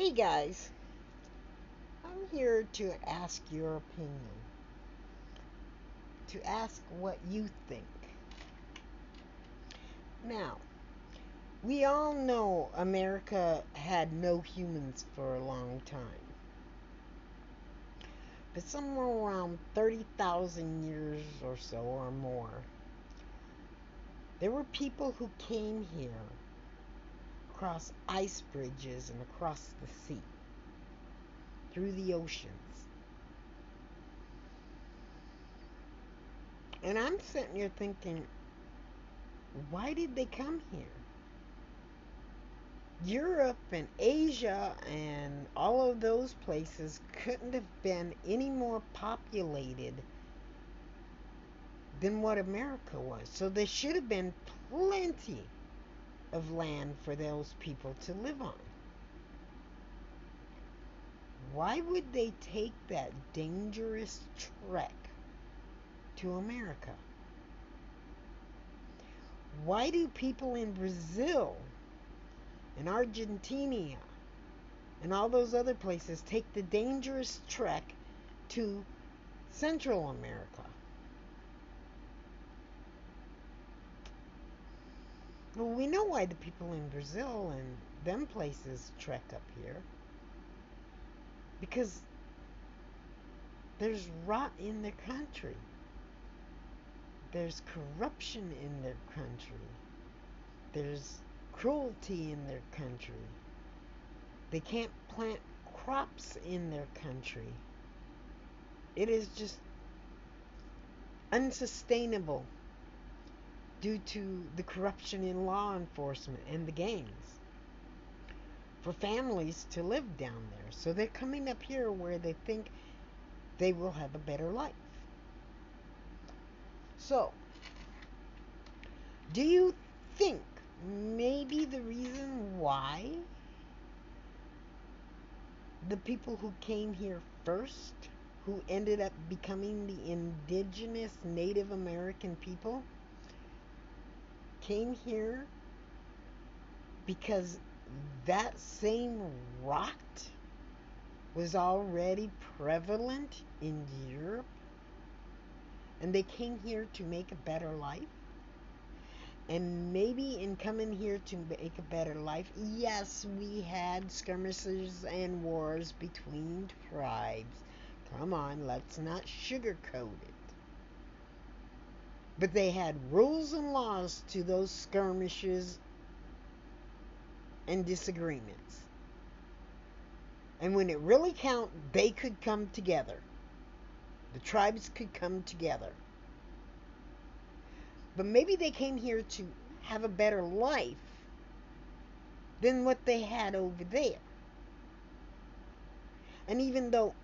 Hey guys, I'm here to ask your opinion, to ask what you think. Now, we all know America had no humans for a long time, but somewhere around 30,000 years or so or more, there were people who came here across ice bridges and across the sea, through the oceans. And I'm sitting here thinking, why did they come here? Europe and Asia and all of those places couldn't have been any more populated than what America was. So there should have been plenty of land for those people to live on. Why would they take that dangerous trek to America? Why do people in Brazil and Argentina and all those other places take the dangerous trek to Central America? Well, we know why the people in Brazil and them places trek up here. Because there's rot in their country. There's corruption in their country. There's cruelty in their country. They can't plant crops in their country. It is just unsustainable due to the corruption in law enforcement and the gangs for families to live down there. So they're coming up here where they think they will have a better life. So, do you think maybe the reason why the people who came here first, who ended up becoming the indigenous Native American people, came here because that same rot was already prevalent in Europe, and they came here to make a better life? And maybe in coming here to make a better life, yes, we had skirmishes and wars between tribes. Come on, let's not sugarcoat it. But they had rules and laws to those skirmishes and disagreements. And when it really counted, they could come together. The tribes could come together. But maybe they came here to have a better life than what they had over there. And even though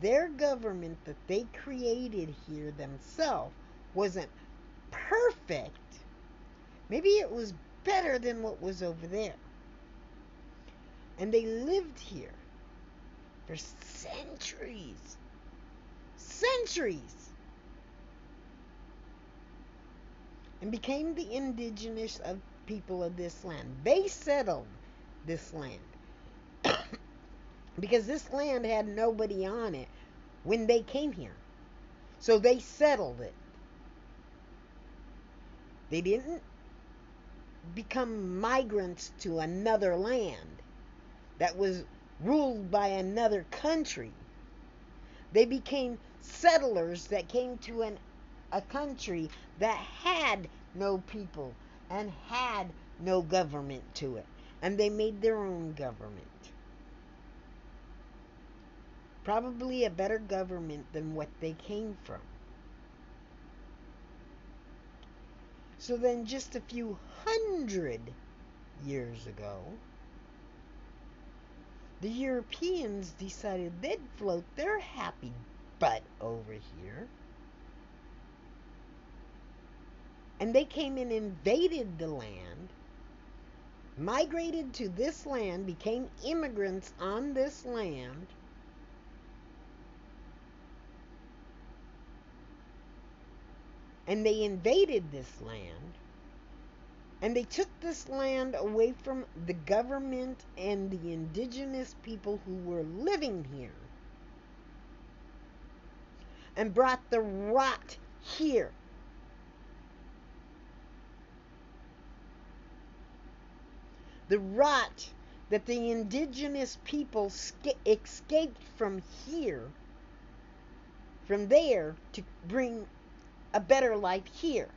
their government that they created here themselves wasn't perfect, maybe it was better than what was over there. And they lived here for centuries. Centuries. And became the indigenous of people of this land. They settled this land. Because this land had nobody on it when they came here. So they settled it. They didn't become migrants to another land that was ruled by another country. They became settlers that came to a country that had no people and had no government to it. And they made their own government. Probably a better government than what they came from. So then just a few hundred years ago, the Europeans decided they'd float their happy butt over here. And they came and invaded the land, migrated to this land, became immigrants on this land, and they invaded this land, And they took this land away from the government and the indigenous people who were living here and brought the rot here. The rot that the indigenous people escaped from here, from there, to bring a better life here.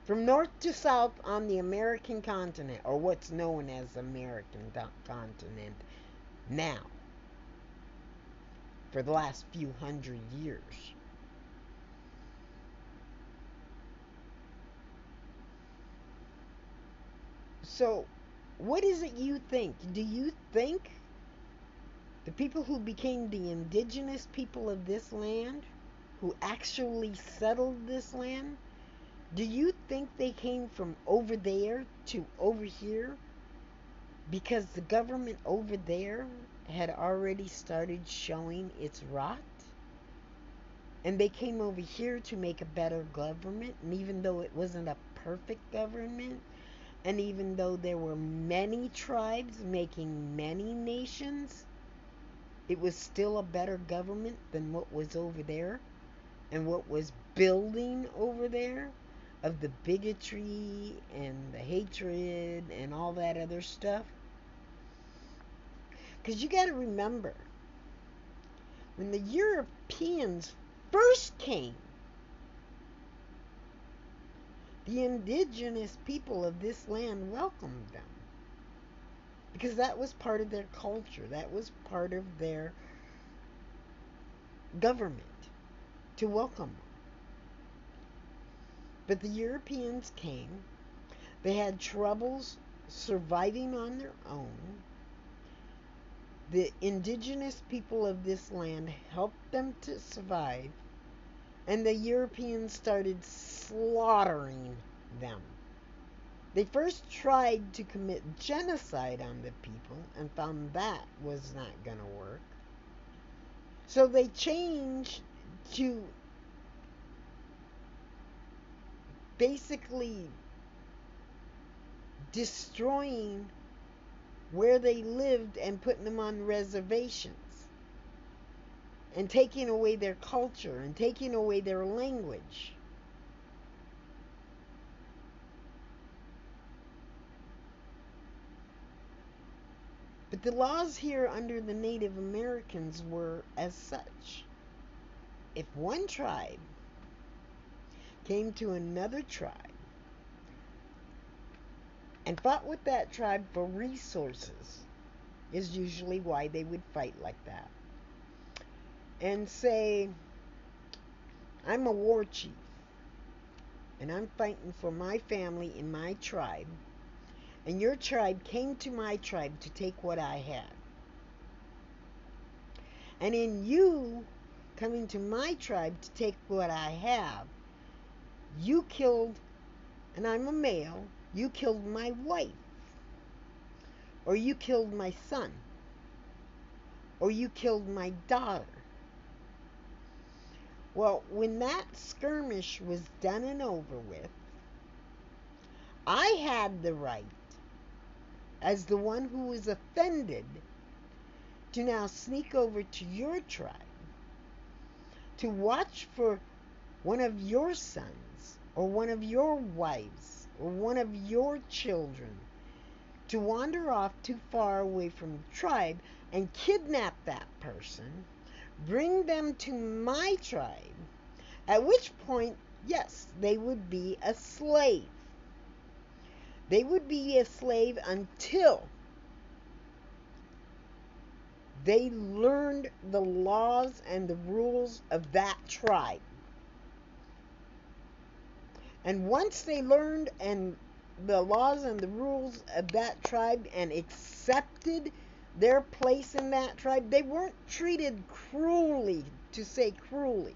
From north to south on the American continent, or what's known as American continent now, for the last few hundred years. So, what is it you think? Do you think the people who became the indigenous people of this land, who actually settled this land, do you think they came from over there to over here because the government over there had already started showing its rot? And they came over here to make a better government, and even though it wasn't a perfect government, and even though there were many tribes making many nations, it was still a better government than what was over there and what was building over there, of the bigotry and the hatred and all that other stuff. Because you got to remember, when the Europeans first came, the indigenous people of this land welcomed them. Because that was part of their culture. That was part of their government, to welcome them. But the Europeans came. They had troubles surviving on their own. The indigenous people of this land helped them to survive. And the Europeans started slaughtering them. They first tried to commit genocide on the people and found that was not going to work. So they changed to basically destroying where they lived and putting them on reservations and taking away their culture and taking away their language. But the laws here under the Native Americans were as such. If one tribe came to another tribe and fought with that tribe for resources, is usually why they would fight like that. And say, I'm a war chief, and I'm fighting for my family in my tribe, and your tribe came to my tribe to take what I had. And in you coming to my tribe to take what I have, you killed, and I'm a male, you killed my wife, or you killed my son, or you killed my daughter. Well, when that skirmish was done and over with, I had the right, as the one who was offended, to now sneak over to your tribe, to watch for one of your sons, or one of your wives, or one of your children, to wander off too far away from the tribe and kidnap that person, bring them to my tribe, at which point, yes, they would be a slave. They would be a slave until they learned the laws and the rules of that tribe. And once they learned and the laws and the rules of that tribe and accepted their place in that tribe, they weren't treated cruelly, to say cruelly.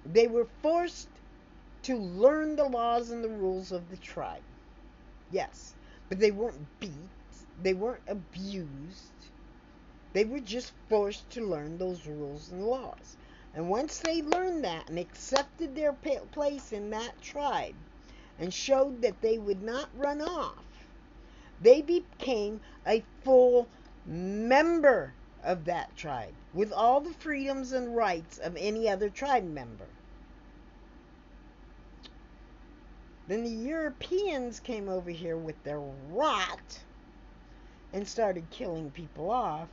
They were forced to learn the laws and the rules of the tribe. Yes, but they weren't beat. They weren't abused. They were just forced to learn those rules and laws. And once they learned that and accepted their place in that tribe and showed that they would not run off, they became a full member of that tribe with all the freedoms and rights of any other tribe member. Then the Europeans came over here with their rot and started killing people off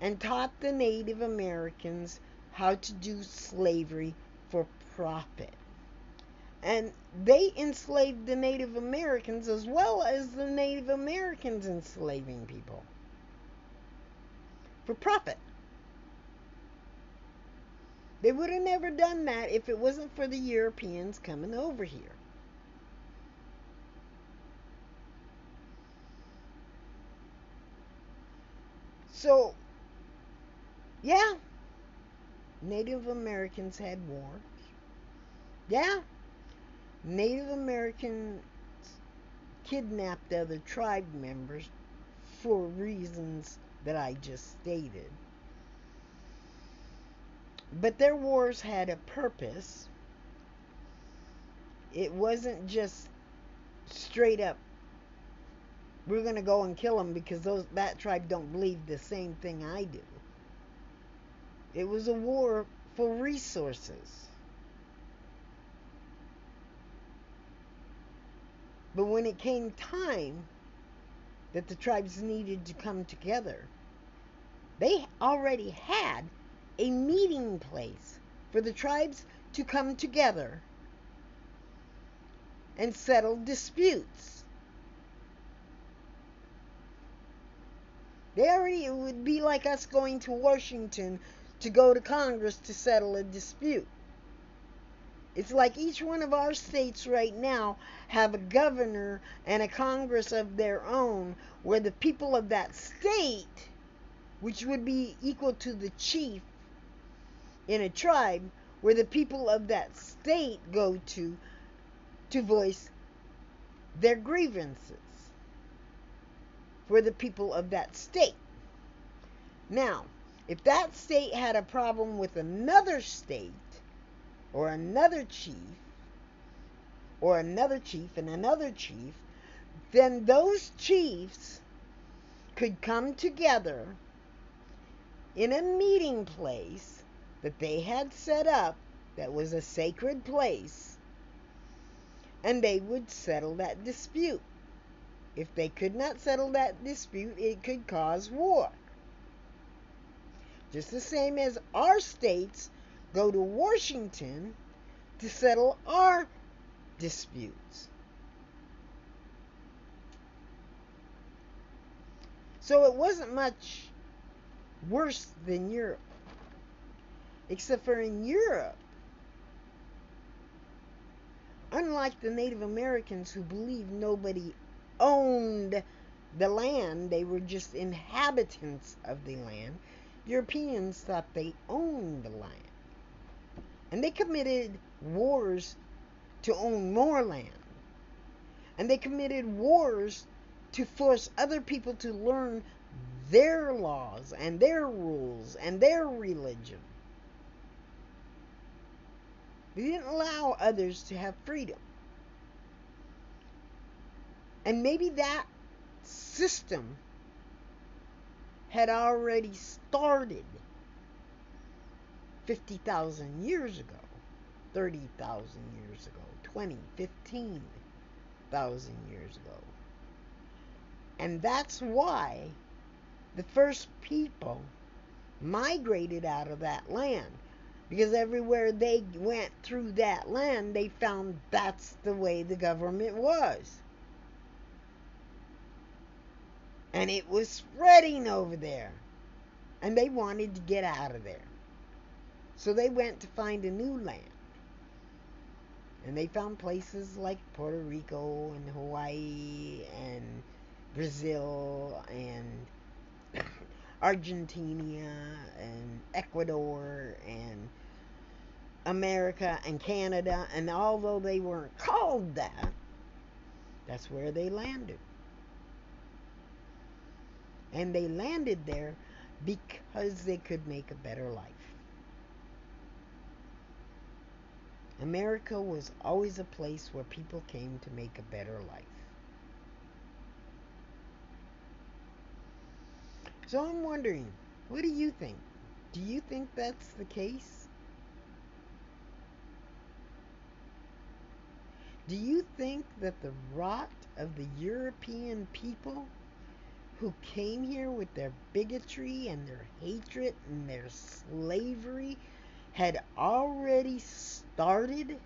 and taught the Native Americans how to do slavery for profit. And they enslaved the Native Americans as well as the Native Americans enslaving people for profit. They would have never done that if it wasn't for the Europeans coming over here. So, yeah, Native Americans had wars. Yeah, Native Americans kidnapped other tribe members for reasons that I just stated. But their wars had a purpose. It wasn't just straight up, we're going to go and kill them because that tribe don't believe the same thing I do. It was a war for resources. But when it came time that the tribes needed to come together, they already had a meeting place for the tribes to come together and settle disputes. It would be like us going to Washington to go to Congress to settle a dispute. It's like each one of our states right now have a governor and a Congress of their own, where the people of that state, which would be equal to the chief in a tribe, where the people of that state go to voice their grievances for the people of that state. Now, if that state had a problem with another state, or another chief, or another chief and another chief, then those chiefs could come together in a meeting place that they had set up that was a sacred place, and they would settle that dispute. If they could not settle that dispute, it could cause war. Just the same as our states go to Washington to settle our disputes. So it wasn't much worse than Europe. Except for in Europe, unlike the Native Americans who believed nobody owned the land, they were just inhabitants of the land, Europeans thought they owned the land. And they committed wars to own more land. And they committed wars to force other people to learn their laws and their rules and their religion. They didn't allow others to have freedom. And maybe that system had already started 50,000 years ago, 30,000 years ago, 20, 15,000 years ago. And that's why the first people migrated out of that land. Because everywhere they went through that land, they found that's the way the government was. And it was spreading over there. And they wanted to get out of there. So they went to find a new land. And they found places like Puerto Rico and Hawaii and Brazil and Argentina and Ecuador and America and Canada. And although they weren't called that, that's where they landed. And they landed there because they could make a better life. America was always a place where people came to make a better life. So I'm wondering, what do you think? Do you think that's the case? Do you think that the rot of the European people who came here with their bigotry and their hatred and their slavery had already started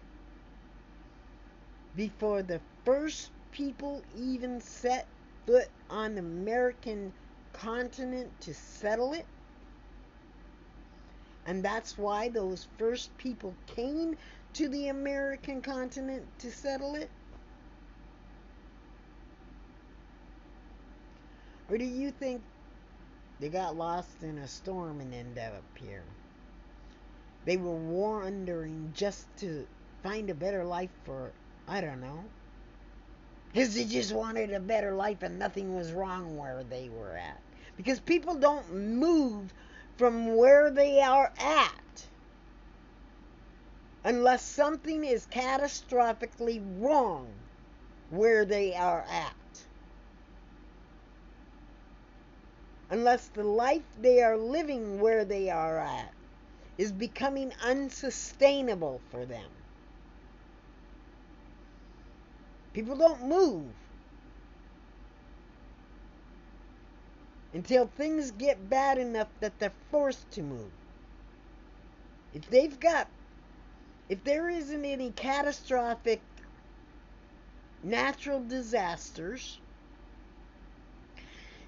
before the first people even set foot on the American continent to settle it? And that's why those first people came to the American continent to settle it? Or do you think they got lost in a storm and ended up here? They were wandering just to find a better life for, I don't know. Because they just wanted a better life and nothing was wrong where they were at. Because people don't move from where they are at unless something is catastrophically wrong where they are at. Unless the life they are living where they are at is becoming unsustainable for them. People don't move until things get bad enough that they're forced to move. If there isn't any catastrophic natural disasters,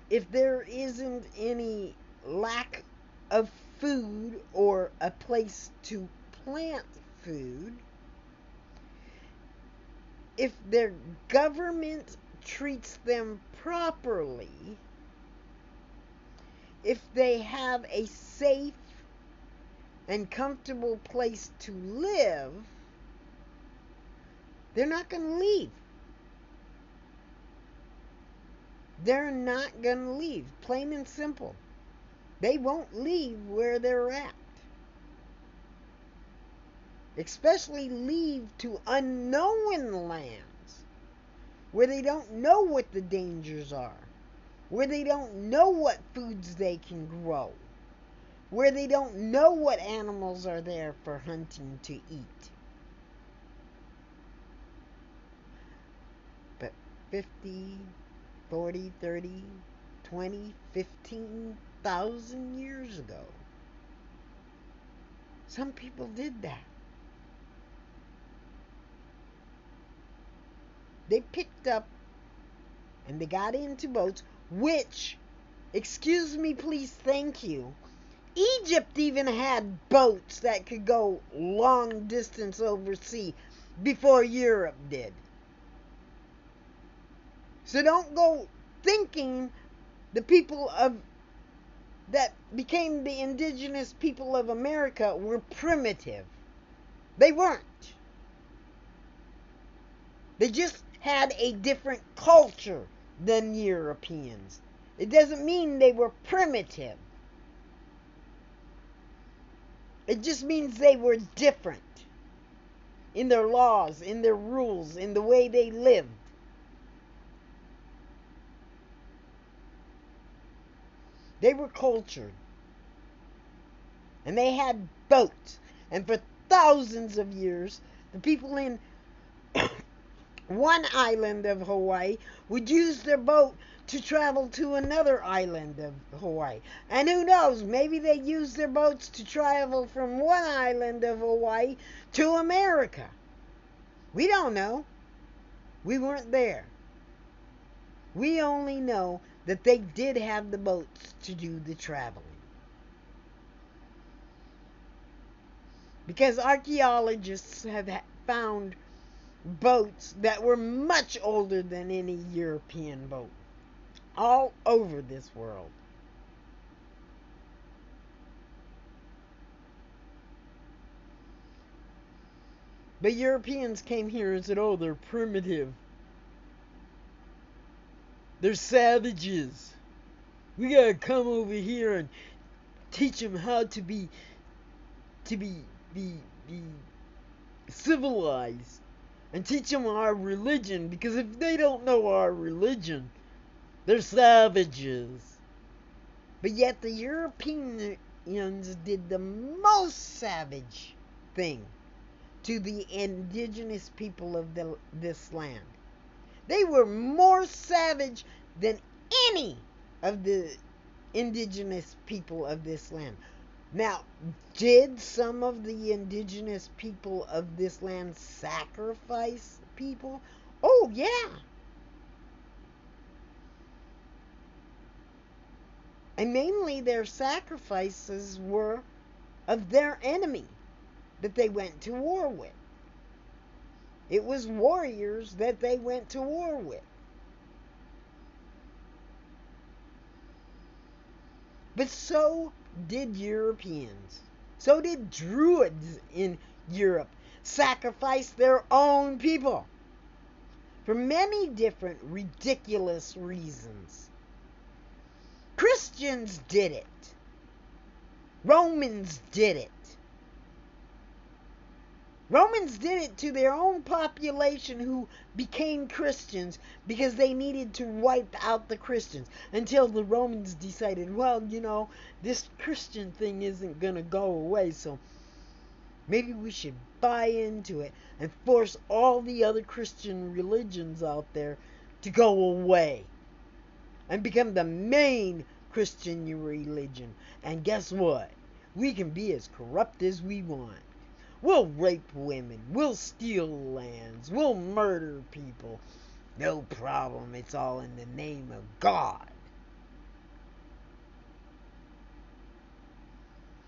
if there isn't any lack of food or a place to plant food, if their government treats them properly, if they have a safe and comfortable place to live, they're not going to leave. They're not going to leave. Plain and simple. They won't leave where they're at. Especially leave to unknown lands where they don't know what the dangers are, where they don't know what foods they can grow, where they don't know what animals are there for hunting to eat. But 50, 40, 30, 20, 15,000 years ago, some people did that. They picked up and they got into boats, which, excuse me, please, thank you, Egypt even had boats that could go long distance overseas before Europe did. So don't go thinking the people of that became the indigenous people of America were primitive. They weren't. They just had a different culture than Europeans. It doesn't mean they were primitive. It just means they were different in their laws, in their rules, in the way they lived. They were cultured. And they had boats. And for thousands of years, the people in one island of Hawaii would use their boat to travel to another island of Hawaii. And who knows, maybe they used their boats to travel from one island of Hawaii to America. We don't know. We weren't there. We only know that they did have the boats to do the traveling. Because archaeologists have found boats that were much older than any European boat all over this world. But Europeans came here and said, oh, they're primitive. They're savages. We gotta come over here and teach them how to be civilized and teach them our religion, because if they don't know our religion, they're savages. But yet the Europeans did the most savage thing to the indigenous people of this land. They were more savage than any of the indigenous people of this land. Now, did some of the indigenous people of this land sacrifice people? Oh, yeah. And mainly their sacrifices were of their enemy that they went to war with. It was warriors that they went to war with. But so did Europeans. So did Druids in Europe sacrifice their own people for many different ridiculous reasons. Christians did it. Romans did it. Romans did it to their own population who became Christians because they needed to wipe out the Christians, until the Romans decided, well, this Christian thing isn't going to go away, so maybe we should buy into it and force all the other Christian religions out there to go away and become the main Christian religion. And guess what? We can be as corrupt as we want. We'll rape women. We'll steal lands. We'll murder people. No problem. It's all in the name of God.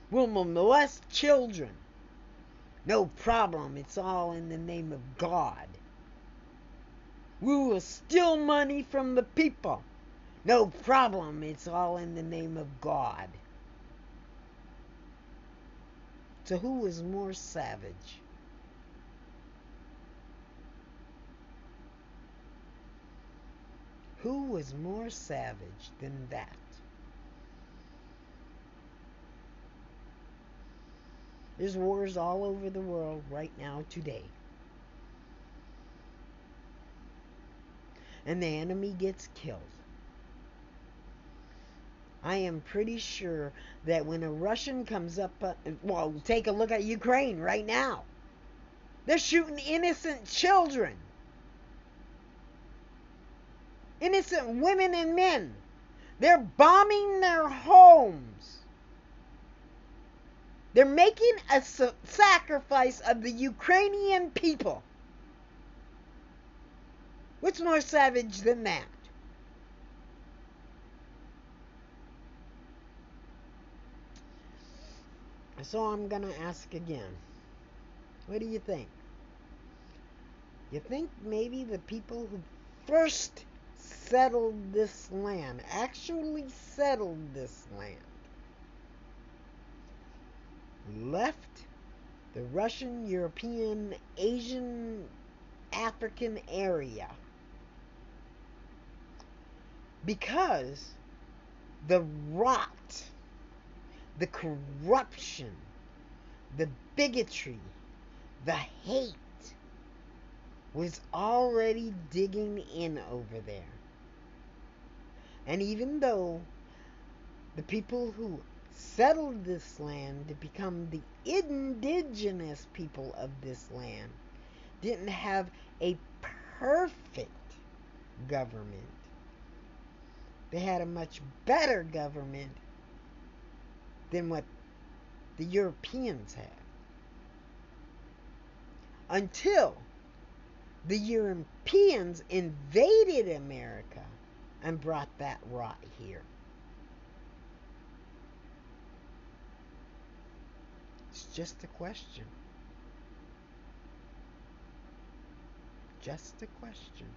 We'll molest children. No problem. It's all in the name of God. We will steal money from the people. No problem. It's all in the name of God. So who was more savage? Who was more savage than that? There's wars all over the world right now today. And the enemy gets killed. I am pretty sure that when a Russian comes up, well, take a look at Ukraine right now. They're shooting innocent children. Innocent women and men. They're bombing their homes. They're making a sacrifice of the Ukrainian people. What's more savage than that? So I'm going to ask again. What do you think? You think maybe the people who first settled this land, actually settled this land, left the Russian, European, Asian, African area because the rot, the corruption, the bigotry, the hate was already digging in over there? And even though the people who settled this land to become the indigenous people of this land didn't have a perfect government, they had a much better government than what the Europeans had. Until the Europeans invaded America and brought that rot here. It's just a question. Just a question.